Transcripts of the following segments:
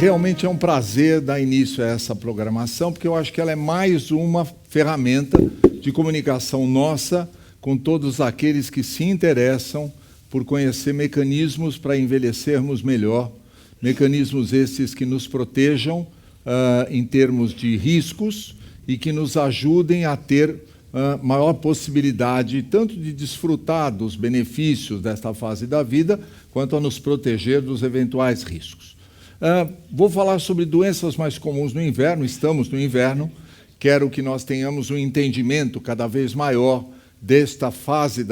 Realmente é um prazer dar início a essa programação, porque eu acho que ela é mais uma ferramenta de comunicação nossa com todos aqueles que se interessam por conhecer mecanismos para envelhecermos melhor, mecanismos esses que nos protejam em termos de riscos e que nos ajudem a ter maior possibilidade tanto de desfrutar dos benefícios desta fase da vida, quanto a nos proteger dos eventuais riscos. Vou falar sobre doenças mais comuns no inverno. Estamos no inverno. Quero que nós tenhamos um entendimento cada vez maior desta fase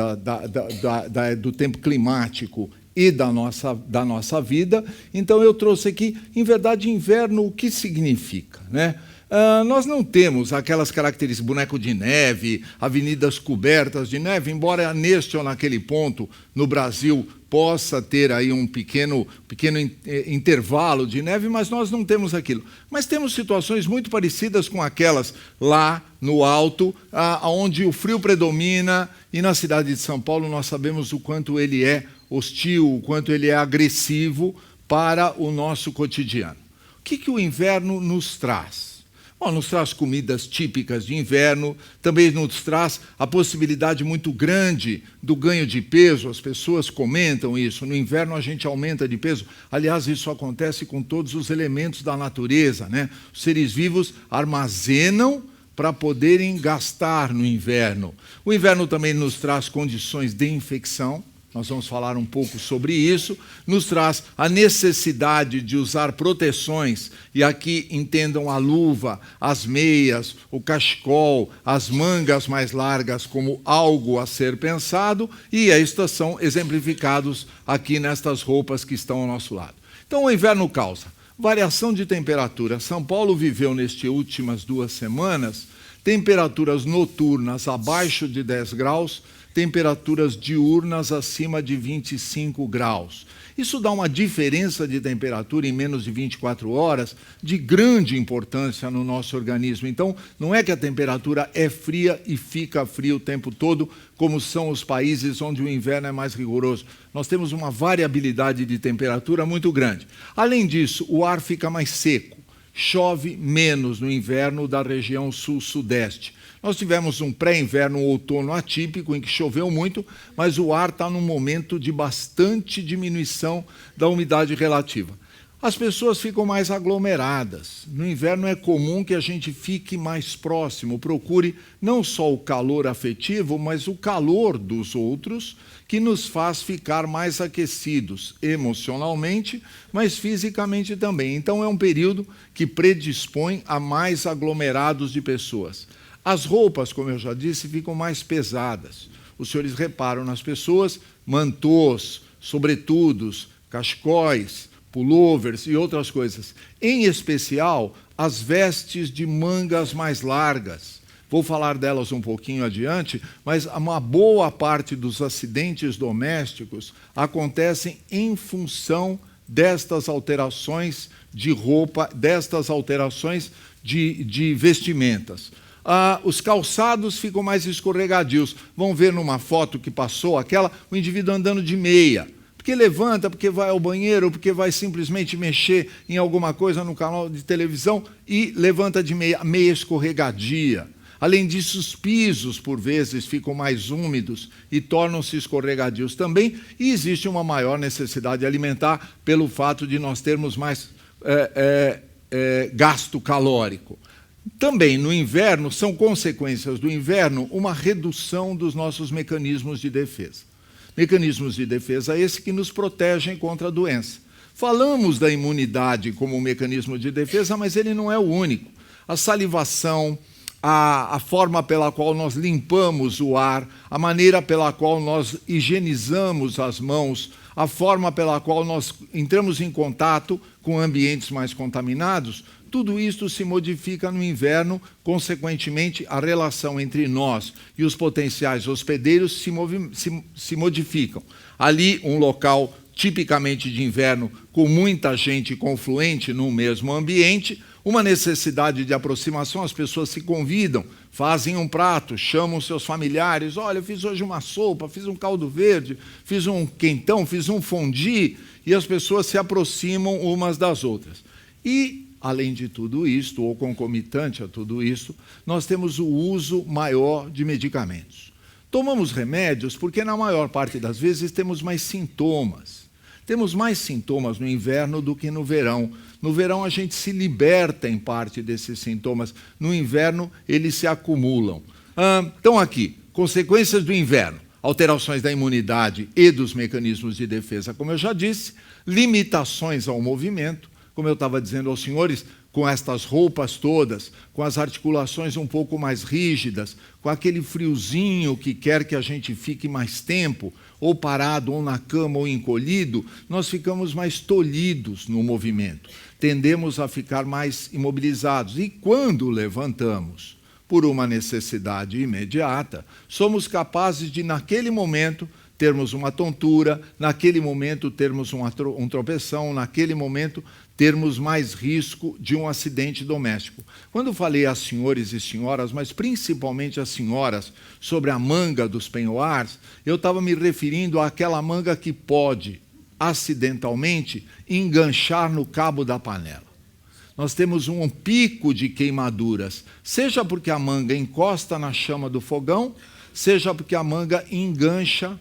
do tempo climático e da nossa vida. Então, eu trouxe aqui, em verdade, inverno, o que significa, né? Nós não temos aquelas características, boneco de neve, avenidas cobertas de neve, embora neste ou naquele ponto, no Brasil, possa ter aí um pequeno intervalo de neve, mas nós não temos aquilo. Mas temos situações muito parecidas com aquelas lá no alto, onde o frio predomina, e na cidade de São Paulo nós sabemos o quanto ele é hostil, o quanto ele é agressivo para o nosso cotidiano. O que o inverno nos traz? Nos traz comidas típicas de inverno, também nos traz a possibilidade muito grande do ganho de peso. As pessoas comentam isso. No inverno a gente aumenta de peso. Aliás, isso acontece com todos os elementos da natureza, né? Os seres vivos armazenam para poderem gastar no inverno. O inverno também nos traz condições de infecção. Nós vamos falar um pouco sobre isso. Nos traz a necessidade de usar proteções, e aqui entendam a luva, as meias, o cachecol, as mangas mais largas como algo a ser pensado, e a estação exemplificados aqui nestas roupas que estão ao nosso lado. Então, o inverno causa variação de temperatura. São Paulo viveu, nestas últimas 2 semanas, temperaturas noturnas abaixo de 10 graus, temperaturas diurnas acima de 25 graus. Isso dá uma diferença de temperatura em menos de 24 horas de grande importância no nosso organismo. Então, não é que a temperatura é fria e fica fria o tempo todo, como são os países onde o inverno é mais rigoroso. Nós temos uma variabilidade de temperatura muito grande. Além disso, o ar fica mais seco. Chove menos no inverno da região sul-sudeste. Nós tivemos um pré-inverno, um outono atípico, em que choveu muito, mas o ar está num momento de bastante diminuição da umidade relativa. As pessoas ficam mais aglomeradas. No inverno é comum que a gente fique mais próximo, procure não só o calor afetivo, mas o calor dos outros, que nos faz ficar mais aquecidos emocionalmente, mas fisicamente também. Então é um período que predispõe a mais aglomerados de pessoas. As roupas, como eu já disse, ficam mais pesadas. Os senhores reparam nas pessoas, mantôs, sobretudos, cachecóis, pullovers e outras coisas. Em especial, as vestes de mangas mais largas. Vou falar delas um pouquinho adiante, mas uma boa parte dos acidentes domésticos acontecem em função destas alterações de roupa, destas alterações de vestimentas. Os calçados ficam mais escorregadios. Vão ver numa foto que passou, o indivíduo andando de meia. Porque levanta, porque vai ao banheiro, porque vai simplesmente mexer em alguma coisa no canal de televisão e levanta de meia, meia escorregadia. Além disso, os pisos, por vezes, ficam mais úmidos e tornam-se escorregadios também. E existe uma maior necessidade alimentar pelo fato de nós termos mais gasto calórico. Também no inverno, são consequências do inverno, uma redução dos nossos mecanismos de defesa. Mecanismos de defesa esses que nos protegem contra a doença. Falamos da imunidade como um mecanismo de defesa, mas ele não é o único. A salivação, a forma pela qual nós limpamos o ar, a maneira pela qual nós higienizamos as mãos, a forma pela qual nós entramos em contato com ambientes mais contaminados, tudo isso se modifica no inverno, consequentemente, a relação entre nós e os potenciais hospedeiros se modificam. Ali, um local tipicamente de inverno, com muita gente confluente no mesmo ambiente, uma necessidade de aproximação, as pessoas se convidam, fazem um prato, chamam seus familiares, olha, eu fiz hoje uma sopa, fiz um caldo verde, fiz um quentão, fiz um fondue, e as pessoas se aproximam umas das outras. E, além de tudo isto, ou concomitante a tudo isso, nós temos o uso maior de medicamentos. Tomamos remédios porque, na maior parte das vezes, temos mais sintomas. Temos mais sintomas no inverno do que no verão. No verão, a gente se liberta em parte desses sintomas. No inverno, eles se acumulam. Então, aqui, consequências do inverno. Alterações da imunidade e dos mecanismos de defesa, como eu já disse. Limitações ao movimento. Como eu estava dizendo aos senhores, com estas roupas todas, com as articulações um pouco mais rígidas, com aquele friozinho que quer que a gente fique mais tempo, ou parado, ou na cama, ou encolhido, nós ficamos mais tolhidos no movimento. Tendemos a ficar mais imobilizados. E quando levantamos, por uma necessidade imediata, somos capazes de, naquele momento, termos uma tontura, naquele momento termos um tropeção, naquele momento termos mais risco de um acidente doméstico. Quando falei às senhores e senhoras, mas principalmente às senhoras, sobre a manga dos penhoares, eu estava me referindo àquela manga que pode, acidentalmente, enganchar no cabo da panela. Nós temos um pico de queimaduras, seja porque a manga encosta na chama do fogão, seja porque a manga engancha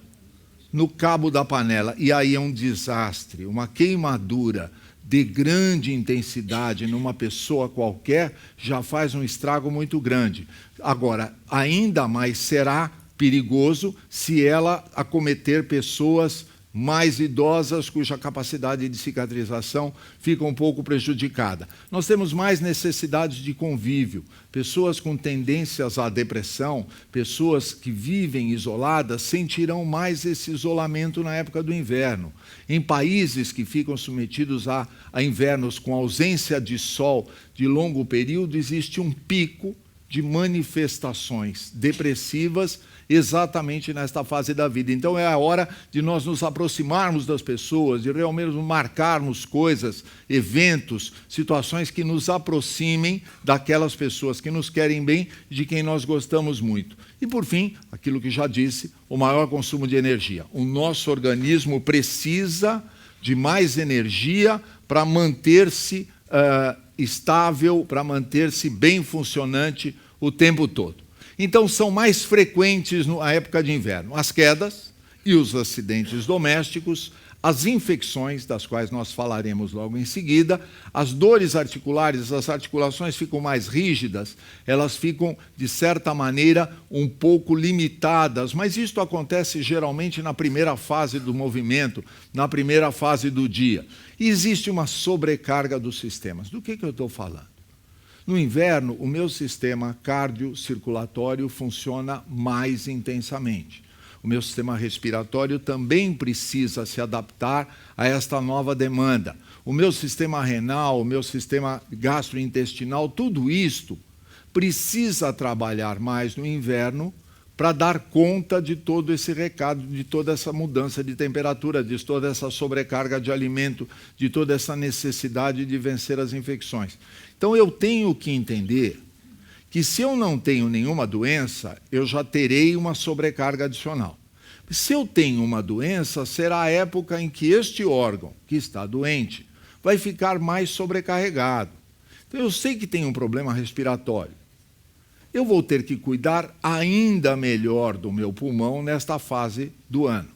no cabo da panela. E aí é um desastre, uma queimadura de grande intensidade numa pessoa qualquer já faz um estrago muito grande. Agora, ainda mais será perigoso se ela acometer pessoas mais idosas, cuja capacidade de cicatrização fica um pouco prejudicada. Nós temos mais necessidades de convívio. Pessoas com tendências à depressão, pessoas que vivem isoladas, sentirão mais esse isolamento na época do inverno. Em países que ficam submetidos a invernos com ausência de sol de longo período, existe um pico de manifestações depressivas exatamente nesta fase da vida. Então é a hora de nós nos aproximarmos das pessoas, de realmente marcarmos coisas, eventos, situações que nos aproximem daquelas pessoas que nos querem bem, de quem nós gostamos muito. E, por fim, aquilo que já disse, o maior consumo de energia. O nosso organismo precisa de mais energia para manter-se estável, para manter-se bem funcionante o tempo todo. Então, são mais frequentes na época de inverno as quedas e os acidentes domésticos, as infecções, das quais nós falaremos logo em seguida, as dores articulares, as articulações ficam mais rígidas, elas ficam, de certa maneira, um pouco limitadas, mas isto acontece geralmente na primeira fase do movimento, na primeira fase do dia. E existe uma sobrecarga dos sistemas. Do que eu estou falando? No inverno, o meu sistema cardiocirculatório funciona mais intensamente. O meu sistema respiratório também precisa se adaptar a esta nova demanda. O meu sistema renal, o meu sistema gastrointestinal, tudo isto precisa trabalhar mais no inverno para dar conta de todo esse recado, de toda essa mudança de temperatura, de toda essa sobrecarga de alimento, de toda essa necessidade de vencer as infecções. Então, eu tenho que entender que se eu não tenho nenhuma doença, eu já terei uma sobrecarga adicional. Se eu tenho uma doença, será a época em que este órgão, que está doente, vai ficar mais sobrecarregado. Então, eu sei que tem um problema respiratório. Eu vou ter que cuidar ainda melhor do meu pulmão nesta fase do ano.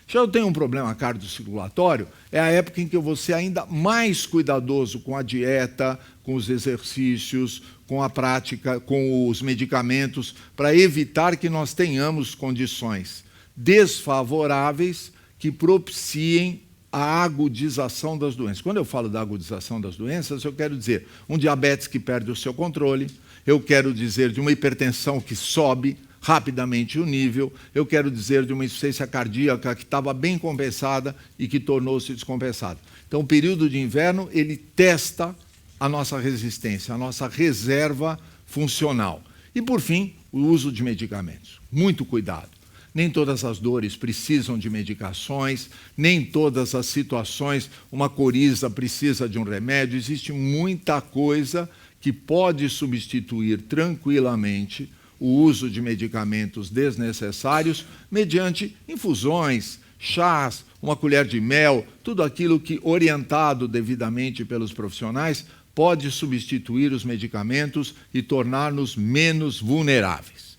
Se eu tenho um problema cardiocirculatório, é a época em que eu vou ser ainda mais cuidadoso com a dieta, com os exercícios, com a prática, com os medicamentos, para evitar que nós tenhamos condições desfavoráveis que propiciem a agudização das doenças. Quando eu falo da agudização das doenças, eu quero dizer um diabetes que perde o seu controle, eu quero dizer de uma hipertensão que sobe rapidamente o nível, eu quero dizer de uma insuficiência cardíaca que estava bem compensada e que tornou-se descompensada. Então, o período de inverno, ele testa a nossa resistência, a nossa reserva funcional. E, por fim, o uso de medicamentos. Muito cuidado. Nem todas as dores precisam de medicações, nem todas as situações, uma coriza precisa de um remédio, existe muita coisa que pode substituir tranquilamente o uso de medicamentos desnecessários mediante infusões, chás, uma colher de mel, tudo aquilo que, orientado devidamente pelos profissionais, pode substituir os medicamentos e tornar-nos menos vulneráveis.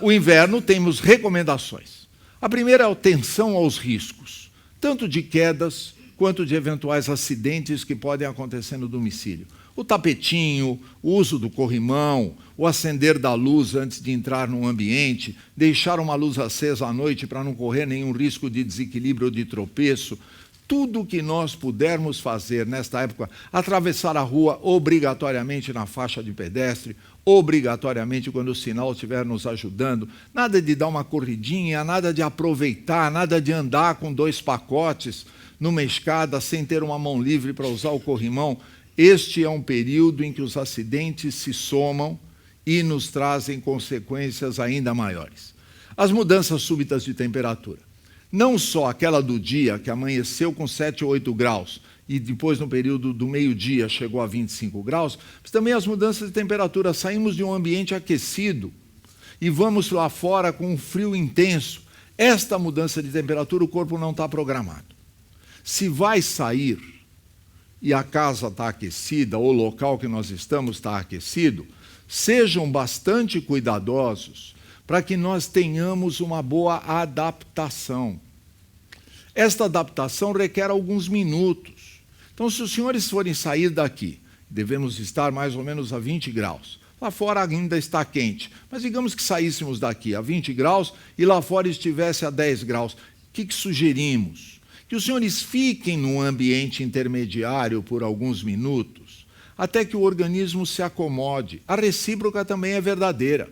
O inverno temos recomendações. A primeira é a atenção aos riscos, tanto de quedas quanto de eventuais acidentes que podem acontecer no domicílio. O tapetinho, o uso do corrimão, o acender da luz antes de entrar num ambiente, deixar uma luz acesa à noite para não correr nenhum risco de desequilíbrio ou de tropeço. Tudo o que nós pudermos fazer nesta época, atravessar a rua obrigatoriamente na faixa de pedestre, obrigatoriamente quando o sinal estiver nos ajudando, nada de dar uma corridinha, nada de aproveitar, nada de andar com 2 pacotes numa escada sem ter uma mão livre para usar o corrimão. Este é um período em que os acidentes se somam e nos trazem consequências ainda maiores. As mudanças súbitas de temperatura. Não só aquela do dia, que amanheceu com 7 ou 8 graus, e depois, no período do meio-dia, chegou a 25 graus, mas também as mudanças de temperatura. Saímos de um ambiente aquecido e vamos lá fora com um frio intenso. Esta mudança de temperatura, o corpo não está programado. Se vai sair e a casa está aquecida, ou o local que nós estamos está aquecido, sejam bastante cuidadosos para que nós tenhamos uma boa adaptação. Esta adaptação requer alguns minutos. Então, se os senhores forem sair daqui, devemos estar mais ou menos a 20 graus. Lá fora ainda está quente, mas digamos que saíssemos daqui a 20 graus e lá fora estivesse a 10 graus. O que sugerimos? Que os senhores fiquem num ambiente intermediário por alguns minutos, até que o organismo se acomode. A recíproca também é verdadeira.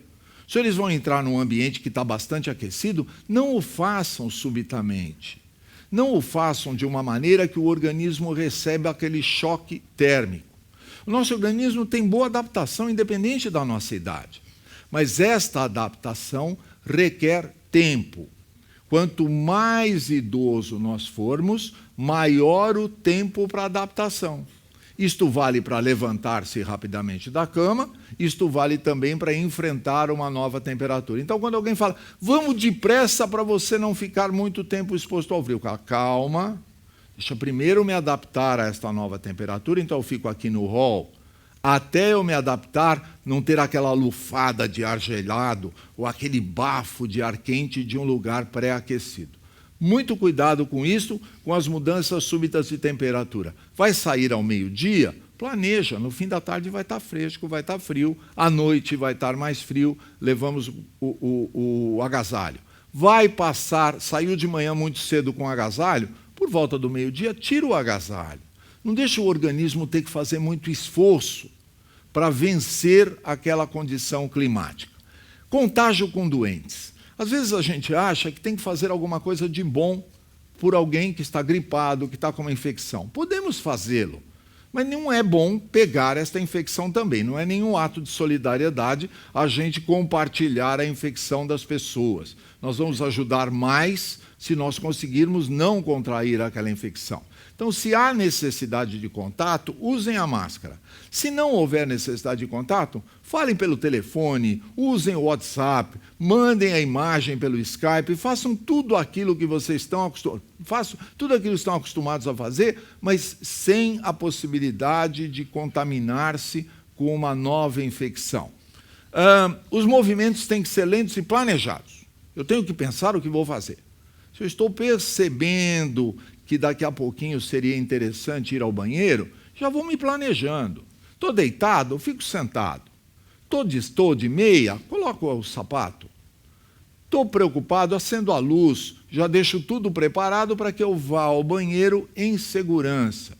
Se eles vão entrar num ambiente que está bastante aquecido, não o façam subitamente. Não o façam de uma maneira que o organismo receba aquele choque térmico. O nosso organismo tem boa adaptação, independente da nossa idade. Mas esta adaptação requer tempo. Quanto mais idoso nós formos, maior o tempo para adaptação. Isto vale para levantar-se rapidamente da cama, isto vale também para enfrentar uma nova temperatura. Então, quando alguém fala, vamos depressa para você não ficar muito tempo exposto ao frio, calma, deixa primeiro me adaptar a esta nova temperatura, então eu fico aqui no hall, até eu me adaptar, não ter aquela lufada de ar gelado ou aquele bafo de ar quente de um lugar pré-aquecido. Muito cuidado com isso, com as mudanças súbitas de temperatura. Vai sair ao meio-dia? Planeja, no fim da tarde vai estar fresco, vai estar frio, à noite vai estar mais frio, levamos o agasalho. Vai passar, saiu de manhã muito cedo com o agasalho, por volta do meio-dia, tira o agasalho. Não deixa o organismo ter que fazer muito esforço para vencer aquela condição climática. Contágio com doentes. Às vezes a gente acha que tem que fazer alguma coisa de bom por alguém que está gripado, que está com uma infecção. Podemos fazê-lo, mas não é bom pegar esta infecção também. Não é nenhum ato de solidariedade a gente compartilhar a infecção das pessoas. Nós vamos ajudar mais se nós conseguirmos não contrair aquela infecção. Então, se há necessidade de contato, usem a máscara. Se não houver necessidade de contato, falem pelo telefone, usem o WhatsApp, mandem a imagem pelo Skype, façam tudo aquilo que vocês estão acostumados a fazer, mas sem a possibilidade de contaminar-se com uma nova infecção. Os movimentos têm que ser lentos e planejados. Eu tenho que pensar o que vou fazer. Se eu estou percebendo que daqui a pouquinho seria interessante ir ao banheiro, já vou me planejando. Estou deitado, eu fico sentado. Estou de meia, coloco o sapato. Estou preocupado, acendo a luz, já deixo tudo preparado para que eu vá ao banheiro em segurança.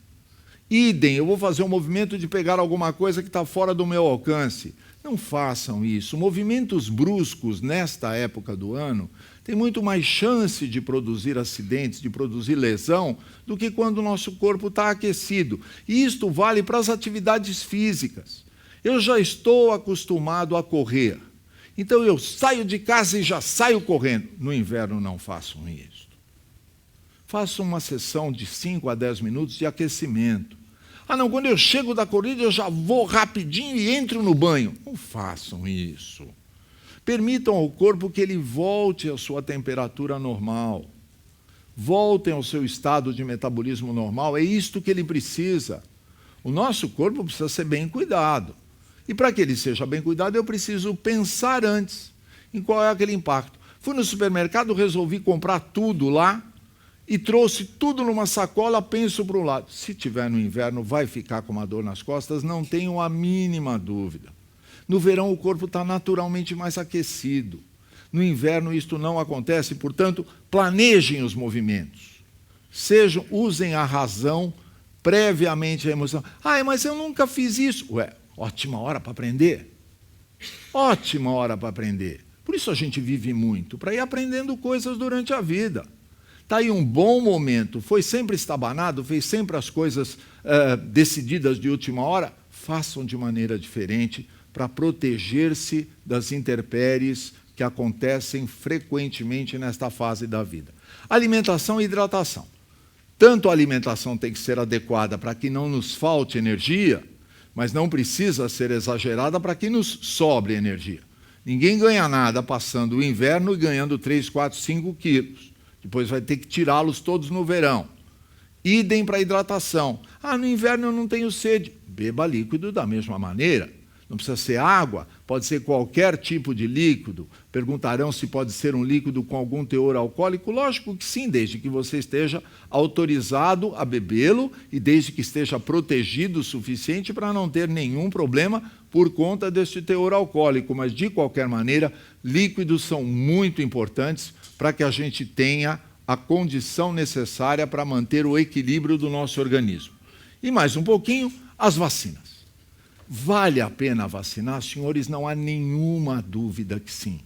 Idem, eu vou fazer um movimento de pegar alguma coisa que está fora do meu alcance. Não façam isso. Movimentos bruscos nesta época do ano têm muito mais chance de produzir acidentes, de produzir lesão, do que quando o nosso corpo está aquecido. E isto vale para as atividades físicas. Eu já estou acostumado a correr. Então eu saio de casa e já saio correndo. No inverno não façam isso. Façam uma sessão de 5 a 10 minutos de aquecimento. Não, quando eu chego da corrida, eu já vou rapidinho e entro no banho. Não façam isso. Permitam ao corpo que ele volte à sua temperatura normal. Voltem ao seu estado de metabolismo normal. É isto que ele precisa. O nosso corpo precisa ser bem cuidado. E para que ele seja bem cuidado, eu preciso pensar antes em qual é aquele impacto. Fui no supermercado, resolvi comprar tudo lá e trouxe tudo numa sacola, penso para um lado. Se tiver no inverno, vai ficar com uma dor nas costas? Não tenho a mínima dúvida. No verão, o corpo está naturalmente mais aquecido. No inverno, isto não acontece, portanto, planejem os movimentos. Usem a razão previamente à emoção. Mas eu nunca fiz isso. Ótima hora para aprender. Ótima hora para aprender. Por isso a gente vive muito, para ir aprendendo coisas durante a vida. Está aí um bom momento. Foi sempre estabanado, fez sempre as coisas decididas de última hora. Façam de maneira diferente para proteger-se das intempéries que acontecem frequentemente nesta fase da vida. Alimentação e hidratação. Tanto a alimentação tem que ser adequada para que não nos falte energia, mas não precisa ser exagerada para que nos sobre energia. Ninguém ganha nada passando o inverno e ganhando 3, 4, 5 quilos. Depois vai ter que tirá-los todos no verão. Idem para a hidratação. No inverno eu não tenho sede. Beba líquido da mesma maneira. Não precisa ser água, pode ser qualquer tipo de líquido. Perguntarão se pode ser um líquido com algum teor alcoólico. Lógico que sim, desde que você esteja autorizado a bebê-lo e desde que esteja protegido o suficiente para não ter nenhum problema por conta deste teor alcoólico. Mas, de qualquer maneira, líquidos são muito importantes para que a gente tenha a condição necessária para manter o equilíbrio do nosso organismo. E mais um pouquinho, as vacinas. Vale a pena vacinar, senhores? Não há nenhuma dúvida que sim.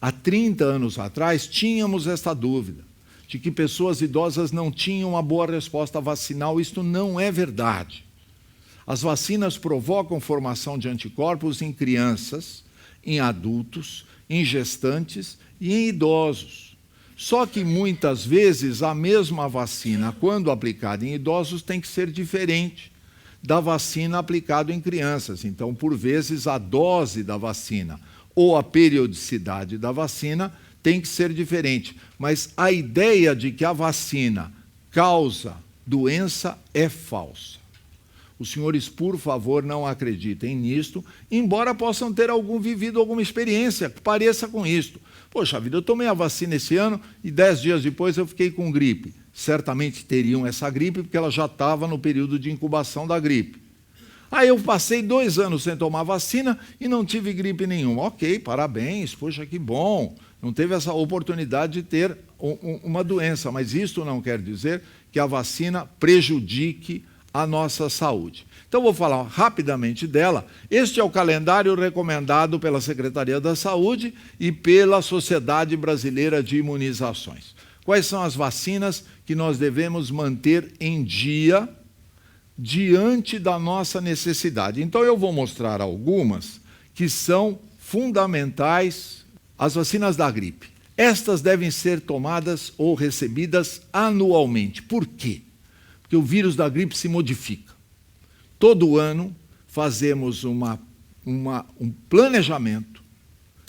Há 30 anos atrás, tínhamos esta dúvida, de que pessoas idosas não tinham uma boa resposta vacinal. Isto não é verdade. As vacinas provocam formação de anticorpos em crianças, em adultos, em gestantes e em idosos. Só que, muitas vezes, a mesma vacina, quando aplicada em idosos, tem que ser diferente da vacina aplicada em crianças. Então, por vezes, a dose da vacina ou a periodicidade da vacina tem que ser diferente. Mas a ideia de que a vacina causa doença é falsa. Os senhores, por favor, não acreditem nisto, embora possam ter vivido alguma experiência que pareça com isto. Poxa vida, eu tomei a vacina esse ano e 10 dias depois eu fiquei com gripe. Certamente teriam essa gripe, porque ela já estava no período de incubação da gripe. Eu passei 2 anos sem tomar vacina e não tive gripe nenhuma. Ok, parabéns, poxa, que bom. Não teve essa oportunidade de ter uma doença, mas isto não quer dizer que a vacina prejudique a nossa saúde. Então, vou falar rapidamente dela. Este é o calendário recomendado pela Secretaria da Saúde e pela Sociedade Brasileira de Imunizações. Quais são as vacinas que nós devemos manter em dia diante da nossa necessidade? Então, eu vou mostrar algumas que são fundamentais. As vacinas da gripe. Estas devem ser tomadas ou recebidas anualmente. Por quê? Porque o vírus da gripe se modifica. Todo ano fazemos um planejamento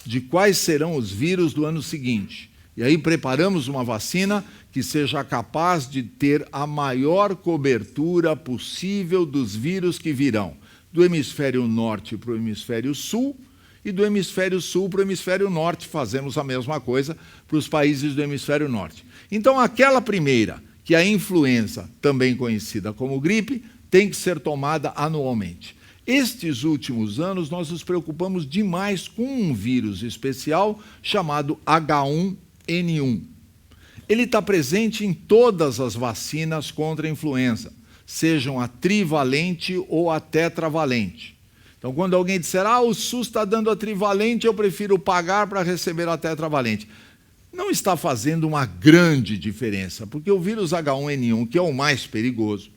de quais serão os vírus do ano seguinte. E aí preparamos uma vacina que seja capaz de ter a maior cobertura possível dos vírus que virão do hemisfério norte para o hemisfério sul e do hemisfério sul para o hemisfério norte. Fazemos a mesma coisa para os países do hemisfério norte. Então, aquela primeira, que é a influenza, também conhecida como gripe, tem que ser tomada anualmente. Estes últimos anos, nós nos preocupamos demais com um vírus especial chamado H1N1. Ele está presente em todas as vacinas contra a influenza, sejam a trivalente ou a tetravalente. Então, quando alguém disser, o SUS está dando a trivalente, eu prefiro pagar para receber a tetravalente. Não está fazendo uma grande diferença, porque o vírus H1N1, que é o mais perigoso,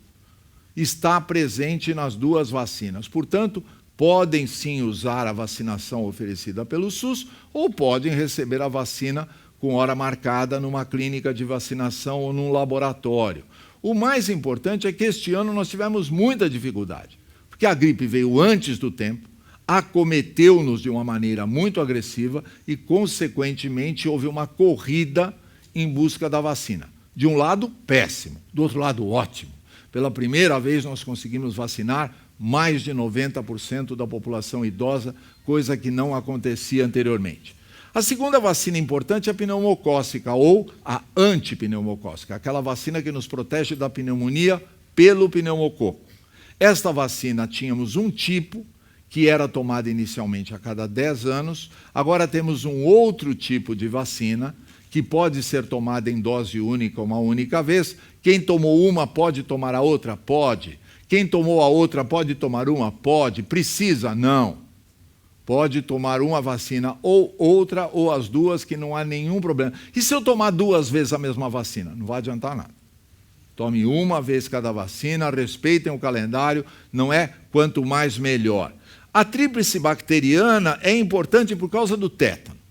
está presente nas duas vacinas. Portanto, podem sim usar a vacinação oferecida pelo SUS ou podem receber a vacina com hora marcada numa clínica de vacinação ou num laboratório. O mais importante é que este ano nós tivemos muita dificuldade, porque a gripe veio antes do tempo, acometeu-nos de uma maneira muito agressiva e, consequentemente, houve uma corrida em busca da vacina. De um lado, péssimo, do outro lado, ótimo. Pela primeira vez nós conseguimos vacinar mais de 90% da população idosa, coisa que não acontecia anteriormente. A segunda vacina importante é a pneumocócica ou a antipneumocócica, aquela vacina que nos protege da pneumonia pelo pneumococo. Esta vacina tínhamos um tipo, que era tomada inicialmente a cada 10 anos, agora temos um outro tipo de vacina, que pode ser tomada em dose única uma única vez. Quem tomou uma pode tomar a outra? Pode. Quem tomou a outra pode tomar uma? Pode. Precisa? Não. Pode tomar uma vacina ou outra, ou as duas, que não há nenhum problema. E se eu tomar 2 vezes a mesma vacina? Não vai adiantar nada. Tome uma vez cada vacina, respeitem o calendário, não é quanto mais melhor. A tríplice bacteriana é importante por causa do tétano.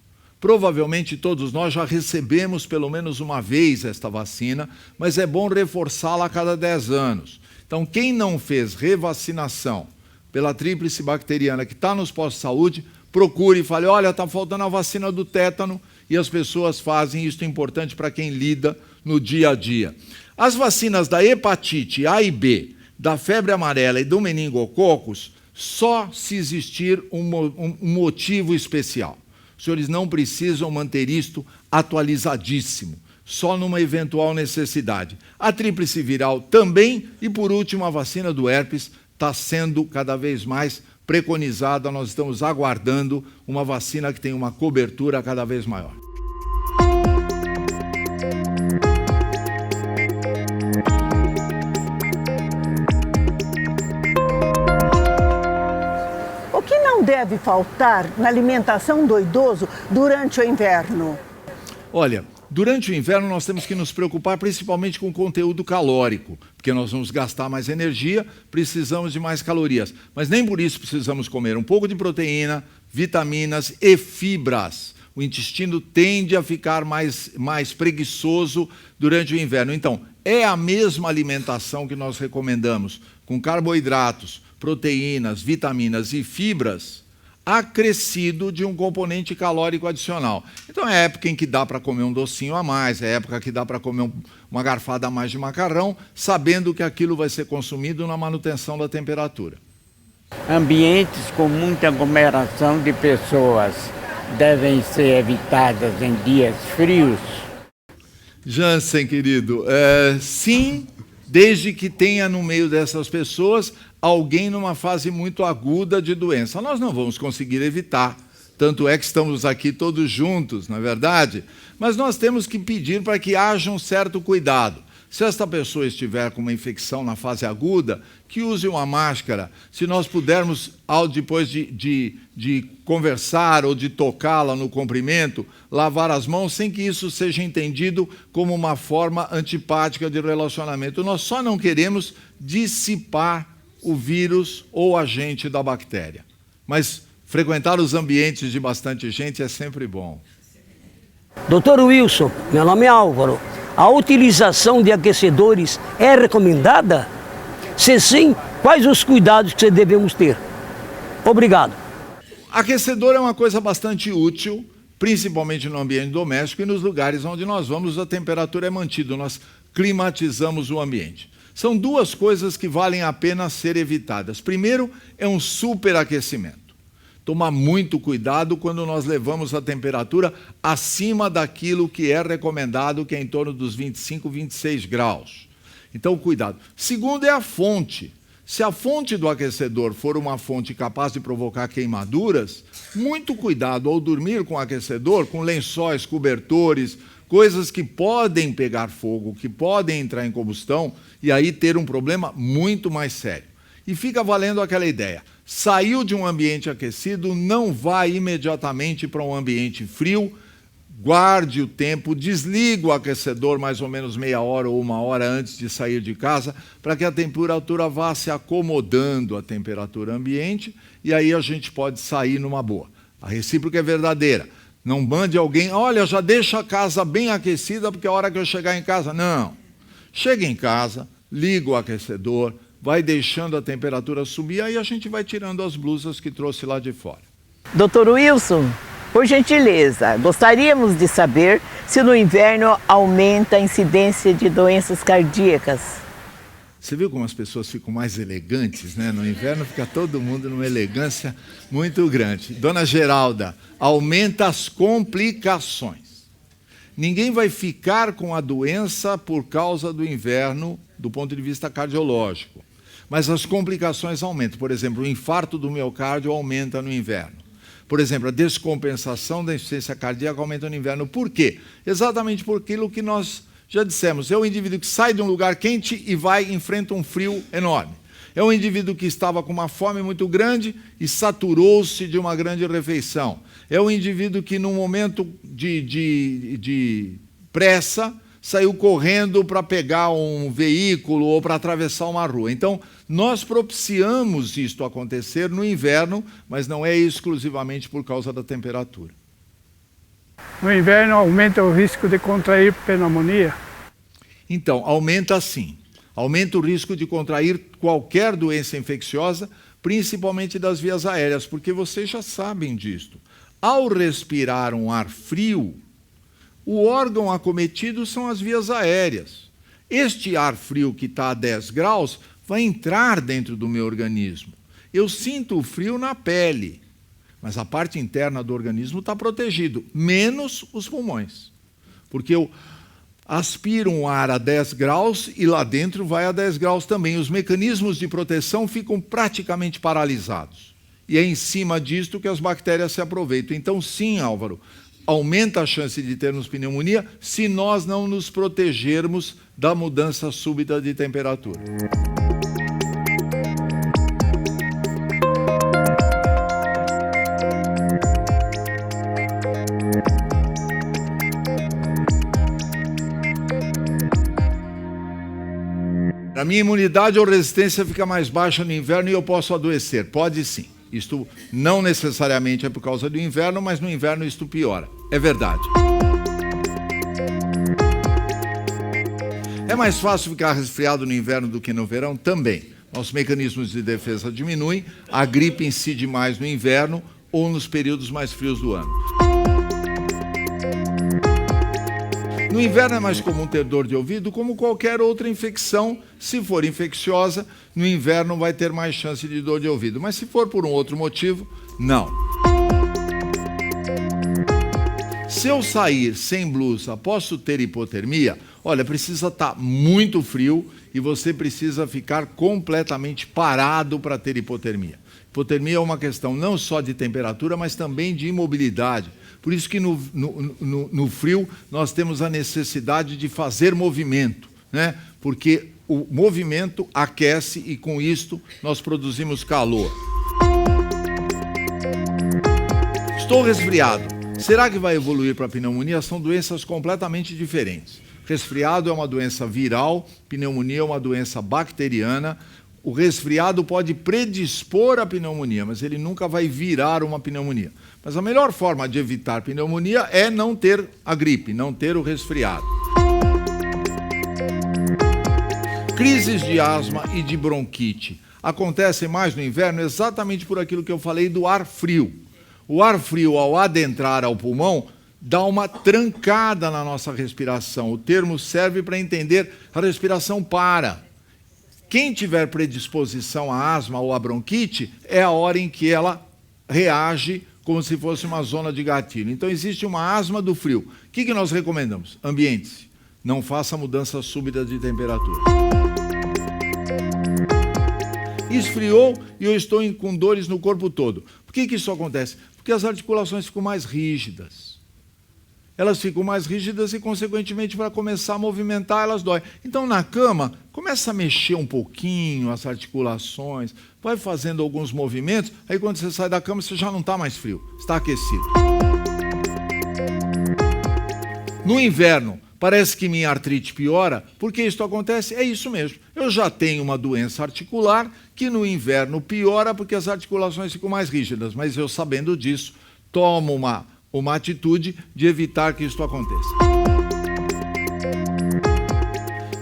Provavelmente todos nós já recebemos pelo menos uma vez esta vacina, mas é bom reforçá-la a cada 10 anos. Então, quem não fez revacinação pela tríplice bacteriana, que está nos postos de saúde, procure e fale, olha, está faltando a vacina do tétano, e as pessoas fazem, isso é importante para quem lida no dia a dia. As vacinas da hepatite A e B, da febre amarela e do meningococos, só se existir um motivo especial. Os senhores não precisam manter isto atualizadíssimo, só numa eventual necessidade. A tríplice viral também, e por último a vacina do herpes está sendo cada vez mais preconizada, nós estamos aguardando uma vacina que tem uma cobertura cada vez maior. O que não deve faltar na alimentação do idoso durante o inverno? Olha, durante o inverno nós temos que nos preocupar principalmente com o conteúdo calórico, porque nós vamos gastar mais energia, precisamos de mais calorias. Mas nem por isso precisamos comer um pouco de proteína, vitaminas e fibras. O intestino tende a ficar mais preguiçoso durante o inverno. Então, é a mesma alimentação que nós recomendamos, com carboidratos, proteínas, vitaminas e fibras, acrescido de um componente calórico adicional. Então é época em que dá para comer um docinho a mais, é época que dá para comer uma garfada a mais de macarrão, sabendo que aquilo vai ser consumido na manutenção da temperatura. Ambientes com muita aglomeração de pessoas devem ser evitadas em dias frios? Jansen, querido, sim, desde que tenha no meio dessas pessoas alguém numa fase muito aguda de doença. Nós não vamos conseguir evitar, tanto é que estamos aqui todos juntos, não é verdade? Mas nós temos que pedir para que haja um certo cuidado. Se esta pessoa estiver com uma infecção na fase aguda, que use uma máscara. Se nós pudermos, depois de conversar ou de tocá-la no comprimento, lavar as mãos sem que isso seja entendido como uma forma antipática de relacionamento. Nós só não queremos dissipar o vírus ou agente da bactéria. Mas frequentar os ambientes de bastante gente é sempre bom. Doutor Wilson, meu nome é Álvaro. A utilização de aquecedores é recomendada? Se sim, quais os cuidados que devemos ter? Obrigado. Aquecedor é uma coisa bastante útil, principalmente no ambiente doméstico e nos lugares onde nós vamos, a temperatura é mantida, nós climatizamos o ambiente. São duas coisas que valem a pena ser evitadas. Primeiro, é um superaquecimento. Tomar muito cuidado quando nós levamos a temperatura acima daquilo que é recomendado, que é em torno dos 25, 26 graus. Então, cuidado. Segundo é a fonte. Se a fonte do aquecedor for uma fonte capaz de provocar queimaduras, muito cuidado ao dormir com o aquecedor, com lençóis, cobertores, coisas que podem pegar fogo, que podem entrar em combustão e aí ter um problema muito mais sério. E fica valendo aquela ideia. Saiu de um ambiente aquecido, não vá imediatamente para um ambiente frio, guarde o tempo, desliga o aquecedor mais ou menos meia hora ou uma hora antes de sair de casa, para que a temperatura vá se acomodando à temperatura ambiente, e aí a gente pode sair numa boa. A recíproca é verdadeira. Não mande alguém, olha, já deixa a casa bem aquecida, porque a hora que eu chegar em casa... Não. Chega em casa, liga o aquecedor, vai deixando a temperatura subir, aí a gente vai tirando as blusas que trouxe lá de fora. Doutor Wilson, por gentileza, gostaríamos de saber se no inverno aumenta a incidência de doenças cardíacas. Você viu como as pessoas ficam mais elegantes, né? No inverno fica todo mundo numa elegância muito grande. Dona Geralda, aumenta as complicações. Ninguém vai ficar com a doença por causa do inverno, do ponto de vista cardiológico. Mas as complicações aumentam. Por exemplo, o infarto do miocárdio aumenta no inverno. Por exemplo, a descompensação da insuficiência cardíaca aumenta no inverno. Por quê? Exatamente por aquilo que nós já dissemos. É o indivíduo que sai de um lugar quente e enfrenta um frio enorme. É um indivíduo que estava com uma fome muito grande e saturou-se de uma grande refeição. É um indivíduo que, num momento de pressa, saiu correndo para pegar um veículo ou para atravessar uma rua. Então, nós propiciamos isto acontecer no inverno, mas não é exclusivamente por causa da temperatura. No inverno aumenta o risco de contrair pneumonia? Então, aumenta sim. Aumenta o risco de contrair qualquer doença infecciosa, principalmente das vias aéreas, porque vocês já sabem disto. Ao respirar um ar frio, o órgão acometido são as vias aéreas. Este ar frio que está a 10 graus vai entrar dentro do meu organismo. Eu sinto o frio na pele, mas a parte interna do organismo está protegido, menos os pulmões. Porque eu aspiro um ar a 10 graus e lá dentro vai a 10 graus também. Os mecanismos de proteção ficam praticamente paralisados. E é em cima disto que as bactérias se aproveitam. Então, sim, Álvaro, aumenta a chance de termos pneumonia se nós não nos protegermos da mudança súbita de temperatura. A minha imunidade ou resistência fica mais baixa no inverno e eu posso adoecer. Pode sim. Isto não necessariamente é por causa do inverno, mas no inverno isto piora. É verdade. É mais fácil ficar resfriado no inverno do que no verão? Também. Nossos mecanismos de defesa diminuem, a gripe incide mais no inverno ou nos períodos mais frios do ano. No inverno é mais comum ter dor de ouvido, como qualquer outra infecção. Se for infecciosa, no inverno vai ter mais chance de dor de ouvido. Mas se for por um outro motivo, não. Se eu sair sem blusa, posso ter hipotermia? Olha, precisa estar muito frio e você precisa ficar completamente parado para ter hipotermia. Hipotermia é uma questão não só de temperatura, mas também de imobilidade. Por isso que no frio nós temos a necessidade de fazer movimento, né? Porque o movimento aquece e com isto nós produzimos calor. Estou resfriado. Será que vai evoluir para pneumonia? São doenças completamente diferentes. Resfriado é uma doença viral, pneumonia é uma doença bacteriana. O resfriado pode predispor à pneumonia, mas ele nunca vai virar uma pneumonia. Mas a melhor forma de evitar pneumonia é não ter a gripe, não ter o resfriado. Crises de asma e de bronquite acontecem mais no inverno exatamente por aquilo que eu falei do ar frio. O ar frio, ao adentrar ao pulmão, dá uma trancada na nossa respiração. O termo serve para entender a respiração para. Quem tiver predisposição à asma ou à bronquite, é a hora em que ela reage como se fosse uma zona de gatilho. Então, existe uma asma do frio. O que nós recomendamos? Ambiente-se. Não faça mudança súbita de temperatura. Esfriou e eu estou com dores no corpo todo. Por que isso acontece? Porque as articulações ficam mais rígidas. Elas ficam mais rígidas e, consequentemente, para começar a movimentar, elas doem. Então, na cama, começa a mexer um pouquinho as articulações, vai fazendo alguns movimentos, aí quando você sai da cama, você já não está mais frio, está aquecido. No inverno, parece que minha artrite piora. Por que isso acontece? É isso mesmo. Eu já tenho uma doença articular que no inverno piora porque as articulações ficam mais rígidas, mas eu, sabendo disso, tomo uma atitude de evitar que isso aconteça.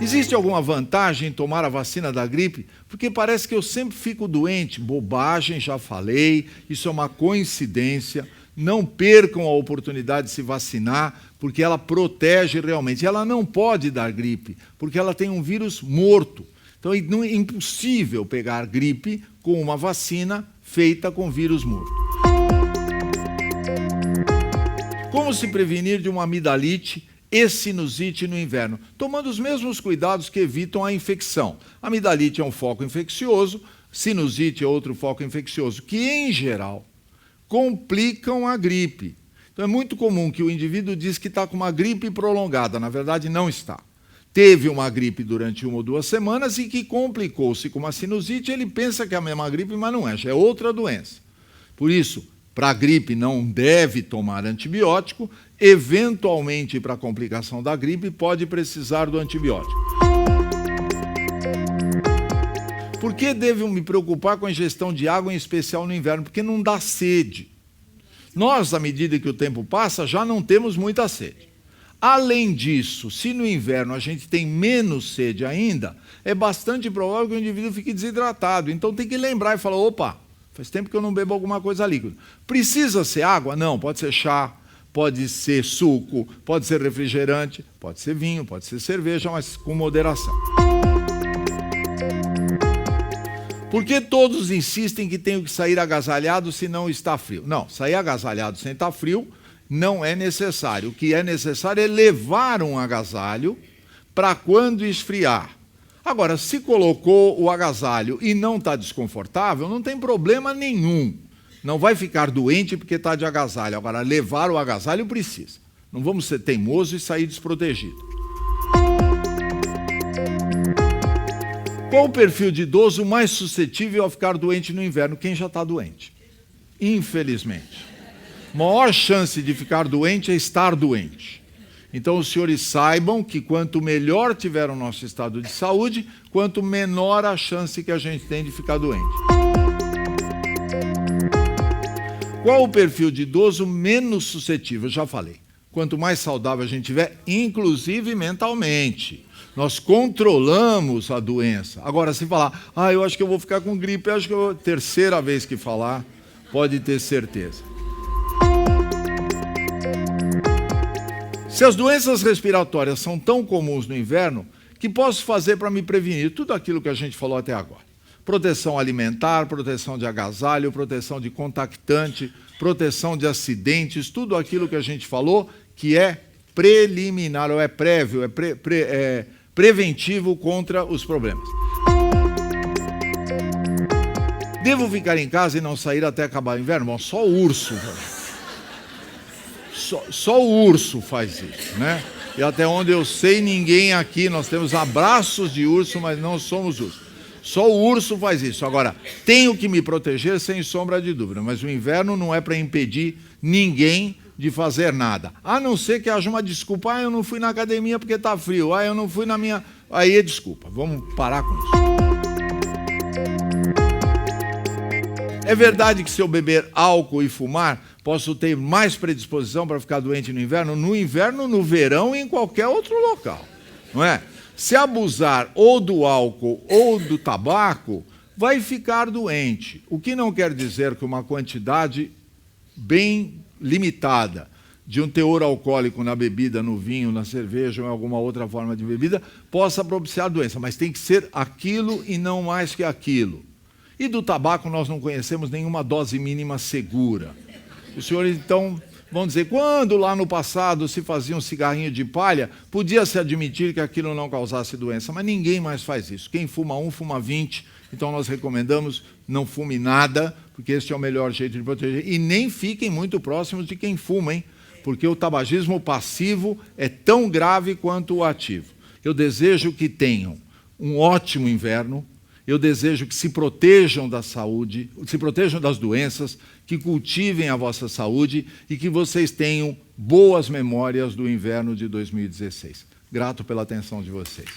Existe alguma vantagem em tomar a vacina da gripe? Porque parece que eu sempre fico doente. Bobagem, já falei, isso é uma coincidência. Não percam a oportunidade de se vacinar, porque ela protege realmente. Ela não pode dar gripe, porque ela tem um vírus morto. Então é impossível pegar gripe com uma vacina feita com vírus morto. Como se prevenir de uma amidalite e sinusite no inverno? Tomando os mesmos cuidados que evitam a infecção. A amidalite é um foco infeccioso, sinusite é outro foco infeccioso, que, em geral, complicam a gripe. Então é muito comum que o indivíduo diz que está com uma gripe prolongada, na verdade não está. Teve uma gripe durante 1 ou 2 semanas e que complicou-se com uma sinusite, ele pensa que é a mesma gripe, mas não é, já é outra doença. Por isso, para a gripe não deve tomar antibiótico, eventualmente para a complicação da gripe pode precisar do antibiótico. Por que devo me preocupar com a ingestão de água, em especial no inverno? Porque não dá sede. Nós, à medida que o tempo passa, já não temos muita sede. Além disso, se no inverno a gente tem menos sede ainda, é bastante provável que o indivíduo fique desidratado. Então tem que lembrar e falar, opa, faz tempo que eu não bebo alguma coisa líquida. Precisa ser água? Não, pode ser chá, pode ser suco, pode ser refrigerante, pode ser vinho, pode ser cerveja, mas com moderação. Por que todos insistem que tenho que sair agasalhado se não está frio? Não, sair agasalhado sem estar frio não é necessário. O que é necessário é levar um agasalho para quando esfriar. Agora, se colocou o agasalho e não está desconfortável, não tem problema nenhum. Não vai ficar doente porque está de agasalho. Agora, levar o agasalho precisa. Não vamos ser teimosos e sair desprotegido. Qual o perfil de idoso mais suscetível a ficar doente no inverno? Quem já está doente. Infelizmente. Maior chance de ficar doente é estar doente. Então, os senhores saibam que quanto melhor tiver o nosso estado de saúde, quanto menor a chance que a gente tem de ficar doente. Qual o perfil de idoso menos suscetível? Já falei. Quanto mais saudável a gente tiver, inclusive mentalmente. Nós controlamos a doença. Agora, se falar, eu acho que eu vou ficar com gripe, acho que é a terceira vez que falar, pode ter certeza. Se as doenças respiratórias são tão comuns no inverno, que posso fazer para me prevenir? Tudo aquilo que a gente falou até agora. Proteção alimentar, proteção de agasalho, proteção de contactante, proteção de acidentes, tudo aquilo que a gente falou que é preliminar, ou é prévio, é preventivo contra os problemas. Devo ficar em casa e não sair até acabar o inverno? Bom, só o urso. Só o urso faz isso, né? E até onde eu sei, ninguém aqui, nós temos abraços de urso, mas não somos urso. Só o urso faz isso. Agora, tenho que me proteger sem sombra de dúvida, mas o inverno não é para impedir ninguém de fazer nada. A não ser que haja uma desculpa, eu não fui na academia porque está frio, eu não fui na minha... Aí é desculpa, vamos parar com isso. É verdade que se eu beber álcool e fumar, posso ter mais predisposição para ficar doente no inverno? No inverno, no verão e em qualquer outro local, não é? Se abusar ou do álcool ou do tabaco, vai ficar doente. O que não quer dizer que uma quantidade bem limitada de um teor alcoólico na bebida, no vinho, na cerveja ou em alguma outra forma de bebida, possa propiciar doença, mas tem que ser aquilo e não mais que aquilo. E do tabaco nós não conhecemos nenhuma dose mínima segura. Os senhores, então, vão dizer, quando lá no passado se fazia um cigarrinho de palha, podia-se admitir que aquilo não causasse doença, mas ninguém mais faz isso. Quem fuma 1, fuma 20, então nós recomendamos não fume nada, porque esse é o melhor jeito de proteger. E nem fiquem muito próximos de quem fuma, hein? Porque o tabagismo passivo é tão grave quanto o ativo. Eu desejo que tenham um ótimo inverno, eu desejo que se protejam da saúde, se protejam das doenças, que cultivem a vossa saúde e que vocês tenham boas memórias do inverno de 2016. Grato pela atenção de vocês.